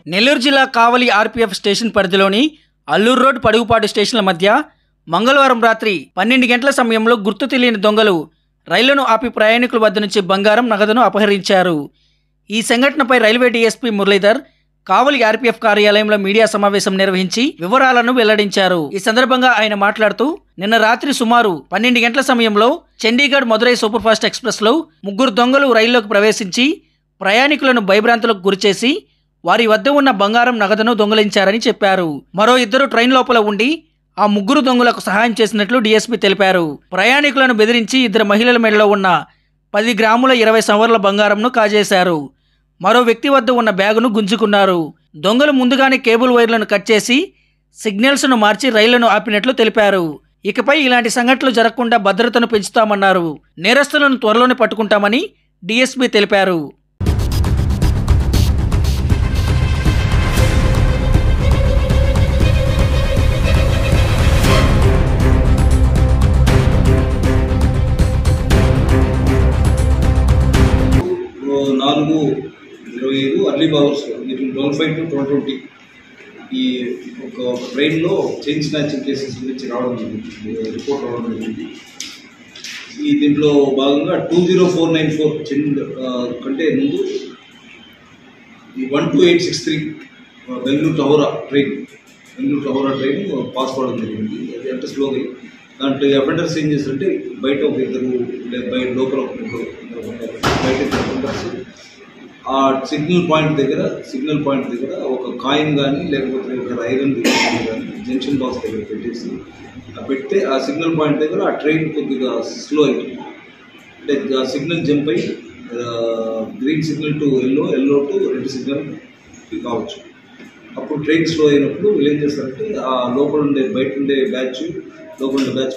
నెల్లూరు జిల్లా కావలి RPF station పరిధిలోని Alluri road పడుగుపాటు స్టేషన్ల మధ్య మంగళవారం రాత్రి 12 గంటల సమయంలో గుర్తు తెలియని దొంగలు రైళ్లను ఆపి ప్రయాణికుల వద్ద నుంచి బంగారం నగదును అపహరించారు. ఈ సంఘటనపై రైల్వే డీఎస్పీ మురళీధర్ కావలి ఆర్పీఎఫ్ కార్యాలయంలో మీడియా సమావేశం నిర్వహించి వివరాలను వెల్లడించారు. ఈ సందర్భంగా ఆయన మాట్లాడుతూ, నిన్న రాత్రి సుమారు 12 గంటల సమయంలో Chandigarh Madurai super fast express లో 3 దొంగలు రైల్లోకి ప్రవేశించి ప్రయాణికులను భయభ్రాంతులకు గురిచేసి వారి వద్ద ఉన్న బంగారం నగదును దొంగిలించారని చెప్పారు. మరో 2 ట్రైన్ లోపల ఉండి ఆ 3 దొంగలకు సహాయం చేసినట్లు డీఎస్పీ తెలిపారు. ప్రయాణికులను బెదిరించి 2 మహిళల మెడలో ఉన్న 10 గ్రాముల 20 సవర్ల బంగారంను కాజేశారు. మరో వ్యక్తి వద్ద ఉన్న బ్యాగును గుంజుకున్నారు. దొంగలు ముందుగానే కేబుల్ వైర్లను కట్ చేసి సిగ్నల్స్ను మార్చి రైళ్లను ఆపినట్లు తెలిపారు. ఇకపై ఇలాంటి సంఘటనలు జరగకుండా భద్రతను పెంచుతామన్నారు. నేరస్తులను త్వరలోనే పట్టుకుంటామని డీఎస్పీ తెలిపారు. అర్లీ అవర్స్ 12:05 to 12:20 ఈ ఒక ట్రైన్లో చైన్ స్నాచింగ్ కేసెస్ గురించి రిపోర్ట్ రావడం జరిగింది. ఈ దీంట్లో భాగంగా 20494 కంటే ముందు ఈ 12863 బెంగళూరు టవరా ట్రైన్ పాస్ కావడం జరిగింది. అది అంటే స్లోగా దాంట్లో అఫెండర్స్ ఏం చేస్తారంటే బయట ఒక 2 లోపల బయట అఫెండర్స్ ఆ సిగ్నల్ పాయింట్ దగ్గర ఒక కాయిన్ కానీ లేకపోతే ఒక ఐరన్ కానీ జంక్షన్ బాక్స్ దగ్గర పెట్టేసి పెడితే ఆ సిగ్నల్ పాయింట్ దగ్గర ఆ ట్రైన్ కొద్దిగా స్లో అవుతుంది. అంటే ఆ సిగ్నల్ జంప్ అయ్యి green signal to yellow to red signal కావచ్చు. అప్పుడు ట్రైన్ స్లో అయినప్పుడు వీళ్ళు ఏం చేస్తారంటే ఆ బయట ఉండే బ్యాచ్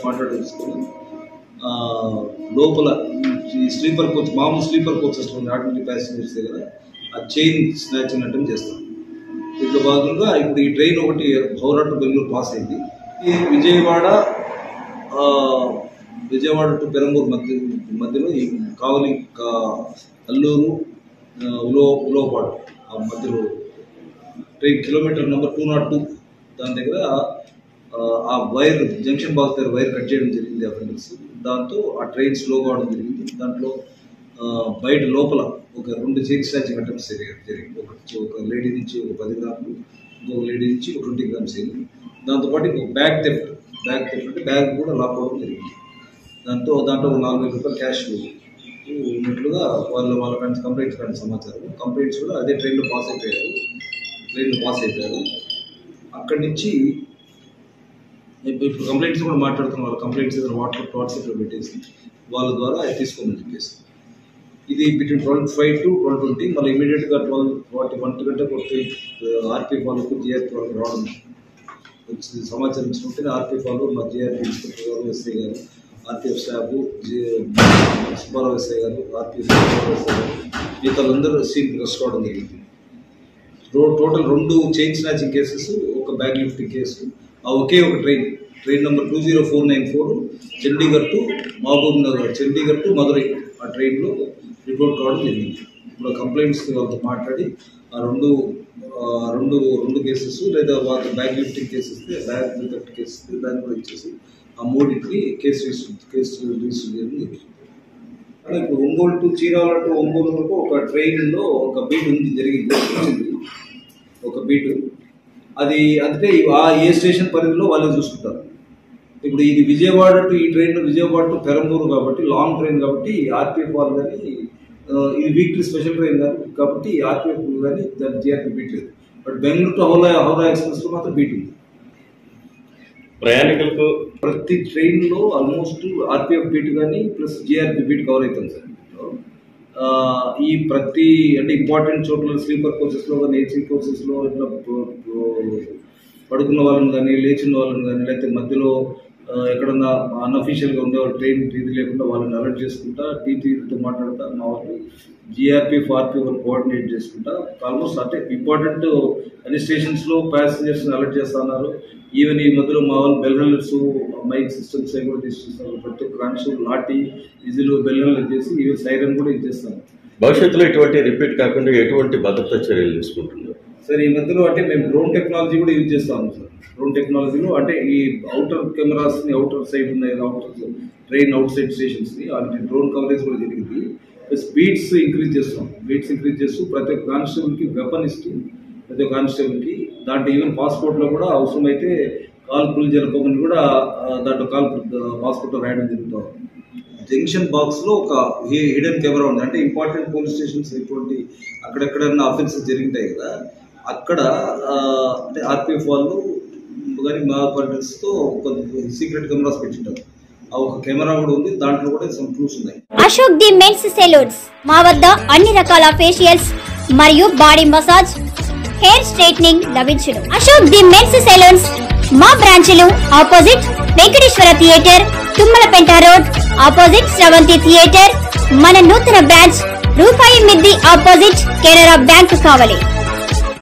మాట్లాడేసుకొని లోపల ఈ స్లీపర్ కోచ్ మామూలు స్లీపర్ కోచెస్ ఆర్డినరీ ప్యాసింజర్స్ దగ్గర ఆ చైన్ స్నాచింగ్ అటెంప్ట్ చేస్తాం. దీంట్లో భాగంగా ఇప్పుడు ఈ ట్రైన్ ఒకటి హౌరా టు బెంగళూరు పాస్ అయింది. ఈ విజయవాడ టు పెరంబూర్ మధ్యలో ఈ కావలి అల్లూరు ఉలవపాడు ఆ మధ్యలో ట్రైన్ కిలోమీటర్ నెంబర్ 202 దాని దగ్గర ఆ వైర్ జంక్షన్ బాక్స్ దగ్గర వైర్ కట్ చేయడం జరిగింది అఫెండర్స్. దాంతో ఆ ట్రైన్ స్లో కావడం జరిగింది. దాంట్లో బయట లోపల ఒక 2 చైన్ స్నాచింగ్ అటెంప్ట్స్ జరిగింది. ఒక లేడీ నుంచి ఒక 10 గ్రాములు, ఇంకొక లేడీ నుంచి ఒక 20 గ్రామ్స్ అయింది. దాంతోపాటు ఇంకొక బ్యాగ్ థెఫ్ట్ అంటే బ్యాగ్ కూడా లాక్ అవ్వడం జరిగింది. దాంట్లో ఒక 4,000 రూపాయలు క్యాష్ ఉన్నట్లుగా వాళ్ళ కంప్లైంట్స్ కానీ సమాచారం. కంప్లైంట్స్ కూడా అదే ట్రైన్లో పాస్ అయిపోయారు. అక్కడి నుంచి ఇప్పుడు కంప్లైంట్స్ కూడా మాట్లాడుతున్న వాళ్ళ కంప్లైంట్స్ ఏదైనా వాట్సాప్లో పెట్టేసి వాళ్ళ ద్వారా తీసుకోమని చెప్పేసి ఇది బిట్వీన్ 12:05 to 12:20 మళ్ళీ ఇమీడియట్గా 12:41 గంటకు ఆర్పీఎఫ్ వాళ్ళకు జీఆర్పీ వాళ్ళకి రావడం వచ్చి సమాచారం ఇచ్చినట్టే ఆర్పీఎఫ్ వాళ్ళు మా జీఆర్పీ ఇన్స్పెక్టర్ గారు, ఎస్ఐ గారు, ఆర్పీఎఫ్ స్టాఫ్, సుబ్బారావు ఎస్ఐ గారు, ఆర్పీఎఫ్ మిగతా అందరూ సీన్ రెస్ట్ కావడం జరిగింది. టోటల్ 2 చైన్ స్నాచింగ్ కేసెస్, ఒక బ్యాగ్ లిఫ్టింగ్ కేసు, ఒకే ఒక train number 20494 Chandigarh to Mahbubnagar, Chandigarh to Madurai ఆ ట్రైన్లో రిపోర్ట్ కావడం జరిగింది. ఇప్పుడు కంప్లైంట్స్ వాళ్ళతో మాట్లాడి ఆ రెండు కేసెస్ లేదా వాళ్ళ బ్యాగ్ లిఫ్టింగ్ కేసు ఇస్తే బ్యాగ్ థెఫ్ట్ కేసు ఇస్తే దాన్ని కూడా ఇచ్చేసి ఆ 3కి కేసు రిజిస్టర్ చేయడం జరిగింది. అంటే ఇప్పుడు ఒంగోలు టు చీరాల టు ఒంగోలు వరకు ఒక ట్రైన్లో ఒక బీట్ జరిగింది. ఒక బీటు అది అంటే ఏ స్టేషన్ పరిధిలో వాళ్ళే చూసుకుంటారు. ఇప్పుడు ఇది విజయవాడ టు ఈ ట్రైన్ విజయవాడ టు పెరంబూరు కాబట్టి లాంగ్ ట్రైన్ కాబట్టి ఆర్పీఎఫ్ వాళ్ళు కానీ ఇది వీక్లీ స్పెషల్ ట్రైన్ కాబట్టి ఆర్పీఎఫ్ కానీ దాని జీఆర్పీ బీట్ లేదు. బట్ బెంగళూరు టు హౌరా ఎక్స్ప్రెస్లో మాత్రం బీట్ ఉంది. ప్రయాణికులకు ప్రతి ట్రైన్లో ఆల్మోస్ట్ ఆర్పీఎఫ్ బీట్ కానీ ప్లస్ జీఆర్పీ బీట్ కవర్ అవుతుంది సార్. ఈ ప్రతి అంటే ఇంపార్టెంట్ చోట్ల స్లీపర్ కోచెస్లో కానీ ఏసీ కోచెస్లో ఇట్లా పడుకున్న వాళ్ళని కానీ లేచిన వాళ్ళని కానీ లేకపోతే మధ్యలో ఎక్కడన్నా అన్అఫీషియల్గా ఉండే ట్రైన్ ఇది లేకుండా వాళ్ళని అలర్ట్ చేసుకుంటా టీటీతో మాట్లాడుతూ మా వాళ్ళు జీఆర్పీఎఫ్ ఆర్పీఎఫ్ కోఆర్డినేట్ చేసుకుంటా ఆల్మోస్ట్ అంటే ఇంపార్టెంట్ అన్ని స్టేషన్స్లో ప్యాసింజర్స్ని అలర్ట్ చేస్తున్నారు. ఈవెన్ ఈ మధ్యలో మా వాళ్ళు బెల్రల్లర్స్ మైక్ సిస్టమ్స్ కూడా తీసుకొస్తారు. ప్రతి ఒక్క కాన్స్టేబుల్ లాఠీ విజిల్ బెల్రల్లర్ చేసి ఈవెన్ సైరన్ కూడా ఇచ్చేస్తాను. భవిష్యత్తులో ఇటువంటి రిపీట్ కాకుండా ఎటువంటి భద్రతా చర్యలు తీసుకుంటున్నారు? సార్ ఈ మధ్యలో అంటే మేము డ్రోన్ టెక్నాలజీ కూడా యూజ్ చేస్తాము సార్. డ్రోన్ టెక్నాలజీలో అంటే ఈ అవుటర్ కెమెరాస్ని అవుటర్ సైడ్ ఉన్నాయి అవుటర్ ట్రైన్ అవుట్ సైడ్ స్టేషన్స్ని అలాంటి డ్రోన్ కవరేజ్ కూడా జరిగింది. ప్లస్ బీట్స్ ఇంక్రీజ్ చేస్తాం. బీట్స్ ఇంక్రీజ్ చేస్తూ ప్రతి ఒక్క కానిస్టేబుల్కి వెపన్ ఇస్తూ ప్రతి ఒక్క కానిస్టేబుల్కి దాంట్లో ఈవెన్ పాస్పోర్ట్లో కూడా అవసరమైతే కాల్పులు జరపమని కూడా దాంట్లో పాస్పోర్ట్లో రాయడం జరుగుతుంది. జంక్షన్ బాక్స్లో ఒక హిడెన్ కెమెరా ఉంది. అంటే ఇంపార్టెంట్ పోలీస్ స్టేషన్స్ ఎటువంటి అక్కడెక్కడన్నా అఫెన్సెస్ జరుగుతాయి కదా, అక్కడ అంటే ఆర్పిఎఫ్ వాళ్ళు కానీ మా పార్టీస్తో ఒక సీక్రెట్ కెమెరాస్ పెట్టింటారు. ఆ ఒక కెమెరా కూడా ఉంది, దాంట్లో కూడా సమ్ ప్రూఫ్స్ ఉన్నాయి. అశోక్ ది మెన్స్ సెలూన్స్ మా వద్ద అన్ని రకాల ఫేషియల్స్ మరియు బాడీ మసాజ్, హెయిర్ స్ట్రైట్నింగ్ లభించును. అశోక్ ది మెన్స్ సెలూన్స్ మా బ్రాంచ్లు opposite Venkateswara theatre, Tummalapeta road opposite Sravanthi theatre. మన నూతన బ్రాంచ్ రూపాయి మిద్ది ఆపోజిట్ కెనరా బ్యాంక్ కావాలి.